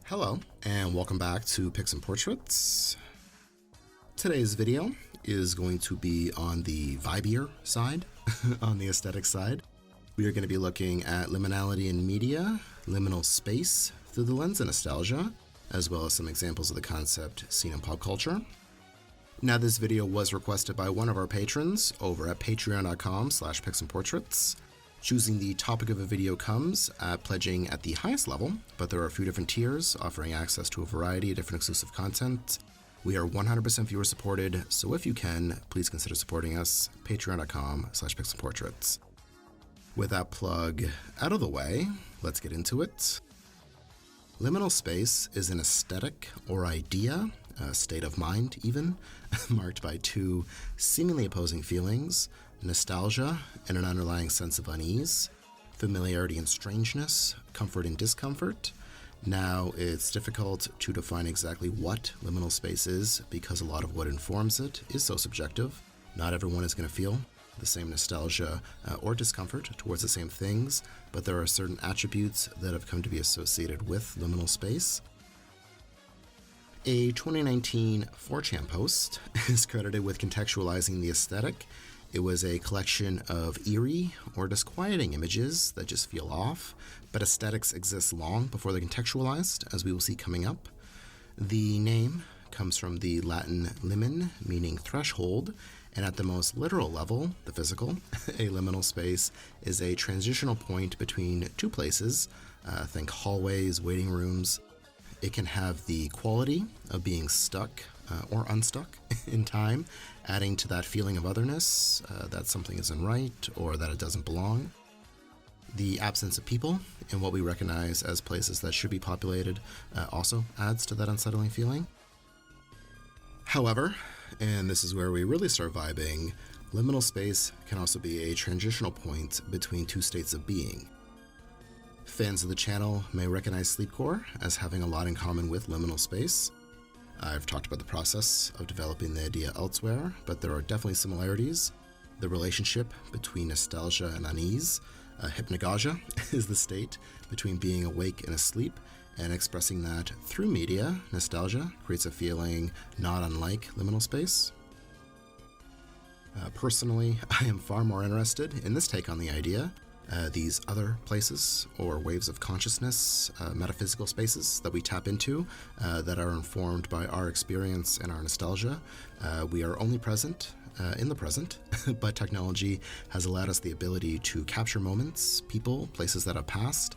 Hello, and welcome back to Pics and Portraits. Today's video is going to be on the vibier side, on the aesthetic side. We are going to be looking at liminality in media, liminal space through the lens of nostalgia, as well as some examples of the concept seen in pop culture. Now, this video was requested by one of our patrons over at patreon.com/picsandportraits. Choosing the topic of a video comes at pledging at the highest level, but there are a few different tiers offering access to a variety of different exclusive content. We are 100% viewer supported, so if you can, please consider supporting us, patreon.com/picsandportraits. With that plug out of the way, let's get into it. Liminal space is an aesthetic or idea, a state of mind even, marked by two seemingly opposing feelings: nostalgia and an underlying sense of unease, familiarity and strangeness, comfort and discomfort. Now, it's difficult to define exactly what liminal space is because a lot of what informs it is so subjective. Not everyone is going to feel the same nostalgia or discomfort towards the same things, but there are certain attributes that have come to be associated with liminal space. A 2019 4chan post is credited with contextualizing the aesthetic. It was a collection of eerie or disquieting images that just feel off, but aesthetics exist long before they're contextualized, as we will see coming up. The name comes from the Latin limen, meaning threshold, and at the most literal level, the physical, a liminal space is a transitional point between two places, think hallways, waiting rooms. It can have the quality of being stuck or unstuck in time, adding to that feeling of otherness, that something isn't right or that it doesn't belong. The absence of people in what we recognize as places that should be populated also adds to that unsettling feeling. However, and this is where we really start vibing, liminal space can also be a transitional point between two states of being. Fans of the channel may recognize sleepcore as having a lot in common with liminal space. I've talked about the process of developing the idea elsewhere, but there are definitely similarities. The relationship between nostalgia and unease. Hypnagogia is the state between being awake and asleep, and expressing that through media. Nostalgia creates a feeling not unlike liminal space. Personally, I am far more interested in this take on the idea. These other places or waves of consciousness, metaphysical spaces that we tap into that are informed by our experience and our nostalgia. We are only present in the present, but technology has allowed us the ability to capture moments, people, places that have passed.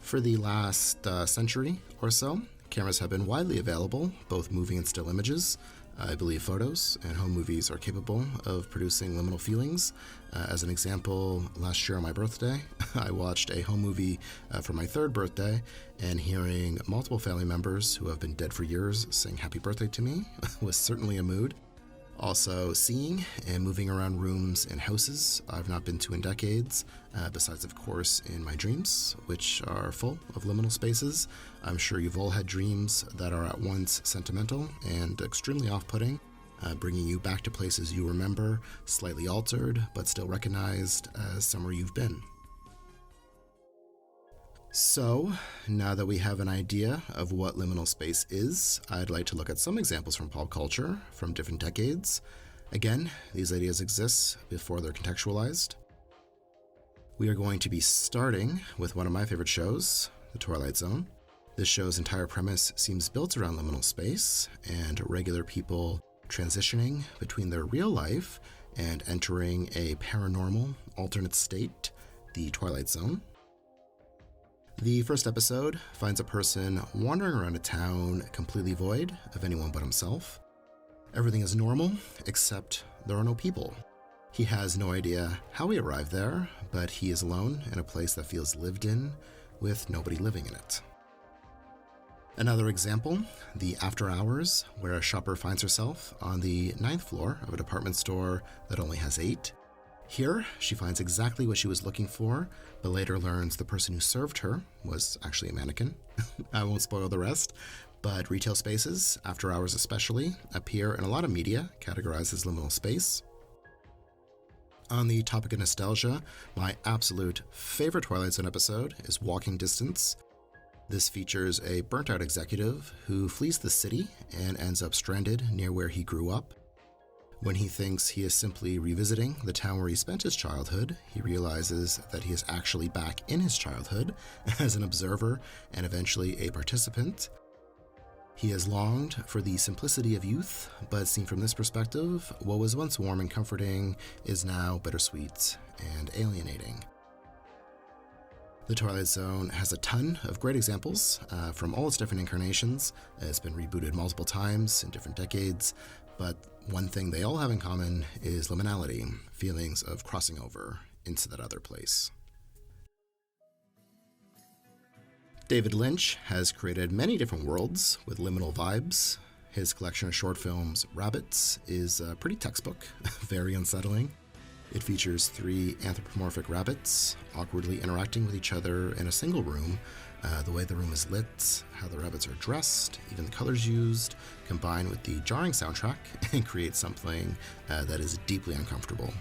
For the last century or so, cameras have been widely available, both moving and still images. I believe photos and home movies are capable of producing liminal feelings. As an example, last year on my birthday, I watched a home movie for my third birthday, and hearing multiple family members who have been dead for years sing happy birthday to me was certainly a mood. Also, seeing and moving around rooms and houses I've not been to in decades, besides, of course, in my dreams, which are full of liminal spaces. I'm sure you've all had dreams that are at once sentimental and extremely off-putting, bringing you back to places you remember, slightly altered, but still recognized as somewhere you've been. So, now that we have an idea of what liminal space is, I'd like to look at some examples from pop culture from different decades. Again, these ideas exist before they're contextualized. We are going to be starting with one of my favorite shows, The Twilight Zone. This show's entire premise seems built around liminal space and regular people transitioning between their real life and entering a paranormal alternate state, the Twilight Zone. The first episode finds a person wandering around a town completely void of anyone but himself. Everything is normal, except there are no people. He has no idea how he arrived there, but he is alone in a place that feels lived in, with nobody living in it. Another example, the After Hours, where a shopper finds herself on the 9th floor of a department store that only has 8. Here, she finds exactly what she was looking for, but later learns the person who served her was actually a mannequin. I won't spoil the rest, but retail spaces, after hours especially, appear in a lot of media categorized as liminal space. On the topic of nostalgia, my absolute favorite Twilight Zone episode is Walking Distance. This features a burnt-out executive who flees the city and ends up stranded near where he grew up. When he thinks he is simply revisiting the town where he spent his childhood, he realizes that he is actually back in his childhood as an observer and eventually a participant. He has longed for the simplicity of youth, but seen from this perspective, what was once warm and comforting is now bittersweet and alienating. The Twilight Zone has a ton of great examples from all its different incarnations. It's been rebooted multiple times in different decades, but one thing they all have in common is liminality, feelings of crossing over into that other place. David Lynch has created many different worlds with liminal vibes. His collection of short films, Rabbits, is pretty textbook, very unsettling. It features 3 anthropomorphic rabbits awkwardly interacting with each other in a single room. The way the room is lit, how the rabbits are dressed, even the colors used, combine with the jarring soundtrack and create something that is deeply uncomfortable.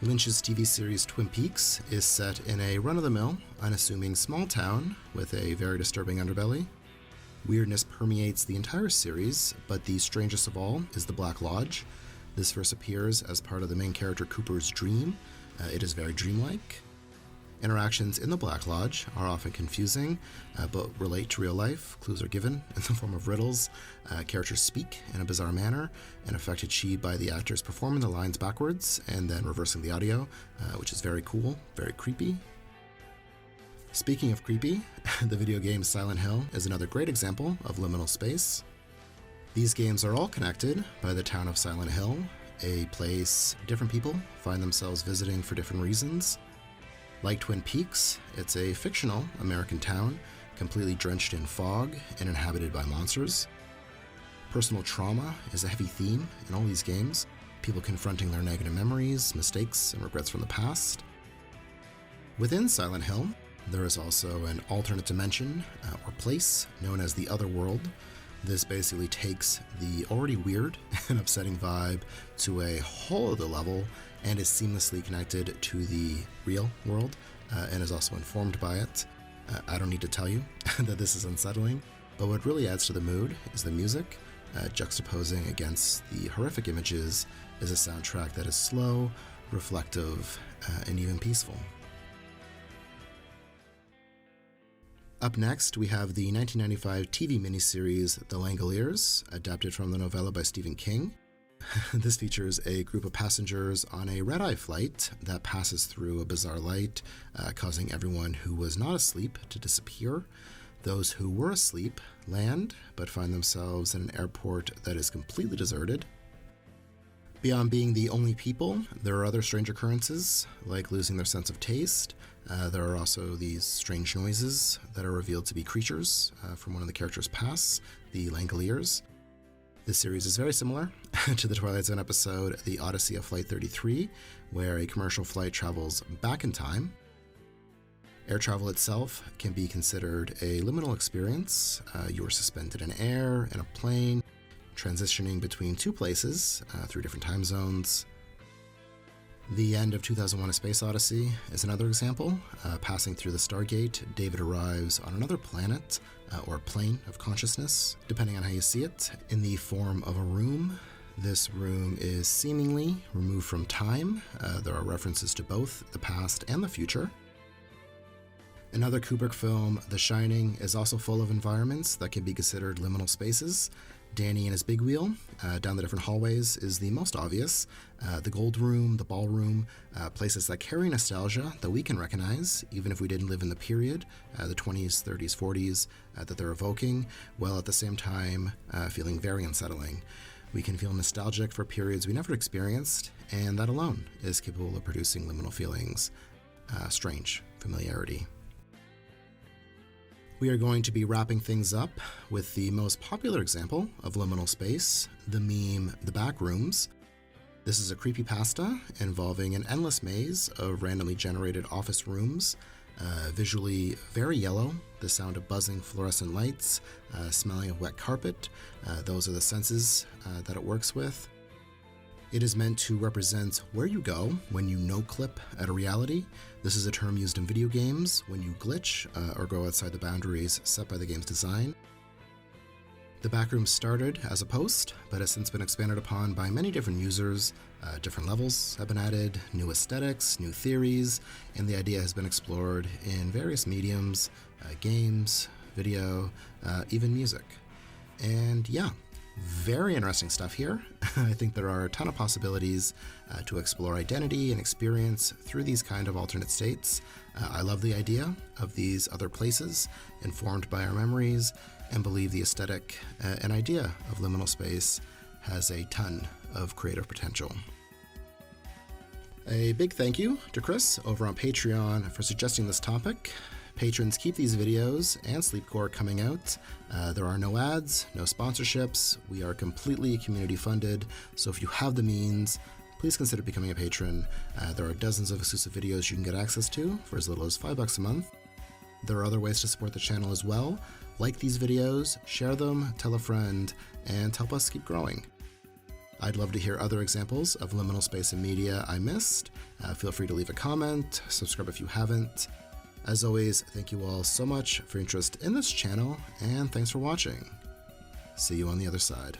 Lynch's TV series Twin Peaks is set in a run-of-the-mill, unassuming small town with a very disturbing underbelly. Weirdness permeates the entire series, but the strangest of all is the Black Lodge. This first appears as part of the main character Cooper's dream. It is very dreamlike. Interactions in the Black Lodge are often confusing, but relate to real life. Clues are given in the form of riddles. Characters speak in a bizarre manner, an effect achieved by the actors performing the lines backwards and then reversing the audio, which is very cool, very creepy. Speaking of creepy, the video game Silent Hill is another great example of liminal space. These games are all connected by the town of Silent Hill, a place different people find themselves visiting for different reasons. Like Twin Peaks, it's a fictional American town, completely drenched in fog and inhabited by monsters. Personal trauma is a heavy theme in all these games, people confronting their negative memories, mistakes, and regrets from the past. Within Silent Hill, there is also an alternate dimension or place known as the Otherworld. This basically takes the already weird and upsetting vibe to a whole other level and is seamlessly connected to the real world and is also informed by it. I don't need to tell you that this is unsettling, but what really adds to the mood is the music. Juxtaposing against the horrific images is a soundtrack that is slow, reflective, and even peaceful. Up next, we have the 1995 TV miniseries The Langoliers, adapted from the novella by Stephen King. This features a group of passengers on a red-eye flight that passes through a bizarre light, causing everyone who was not asleep to disappear. Those who were asleep land, but find themselves in an airport that is completely deserted. Beyond being the only people, there are other strange occurrences, like losing their sense of taste. There are also these strange noises that are revealed to be creatures from one of the characters' pasts, the Langoliers. This series is very similar to the Twilight Zone episode The Odyssey of Flight 33, where a commercial flight travels back in time. Air travel itself can be considered a liminal experience. You are suspended in air, in a plane, transitioning between two places through different time zones. The end of 2001: A Space Odyssey is another example. Passing through the Stargate, David arrives on another planet or plane of consciousness, depending on how you see it, in the form of a room. This room is seemingly removed from time. There are references to both the past and the future. Another Kubrick film, The Shining, is also full of environments that can be considered liminal spaces. Danny and his big wheel down the different hallways is the most obvious. The gold room, the ballroom, places that carry nostalgia that we can recognize, even if we didn't live in the period, the 20s, 30s, 40s, that they're evoking, while at the same time feeling very unsettling. We can feel nostalgic for periods we never experienced, and that alone is capable of producing liminal feelings. Strange familiarity. We are going to be wrapping things up with the most popular example of liminal space, the meme The Backrooms. This is a creepypasta involving an endless maze of randomly generated office rooms, visually very yellow, the sound of buzzing fluorescent lights, smelling of wet carpet. Those are the senses that it works with. It is meant to represent where you go when you no-clip at a reality. This is a term used in video games when you glitch or go outside the boundaries set by the game's design. The Backrooms started as a post, but has since been expanded upon by many different users. Different levels have been added, new aesthetics, new theories, and the idea has been explored in various mediums, games, video, even music. And yeah, very interesting stuff here. I think there are a ton of possibilities to explore identity and experience through these kind of alternate states. I love the idea of these other places informed by our memories, and believe the aesthetic and idea of liminal space has a ton of creative potential. A big thank you to Chris over on Patreon for suggesting this topic. Patrons keep these videos and Sleepcore coming out. There are no ads, no sponsorships. We are completely community funded, so if you have the means, please consider becoming a patron. There are dozens of exclusive videos you can get access to for as little as $5 a month. There are other ways to support the channel as well. Like these videos, share them, tell a friend, and help us keep growing. I'd love to hear other examples of liminal space and media I missed. Feel free to leave a comment, subscribe if you haven't. As always, thank you all so much for your interest in this channel, and thanks for watching. See you on the other side.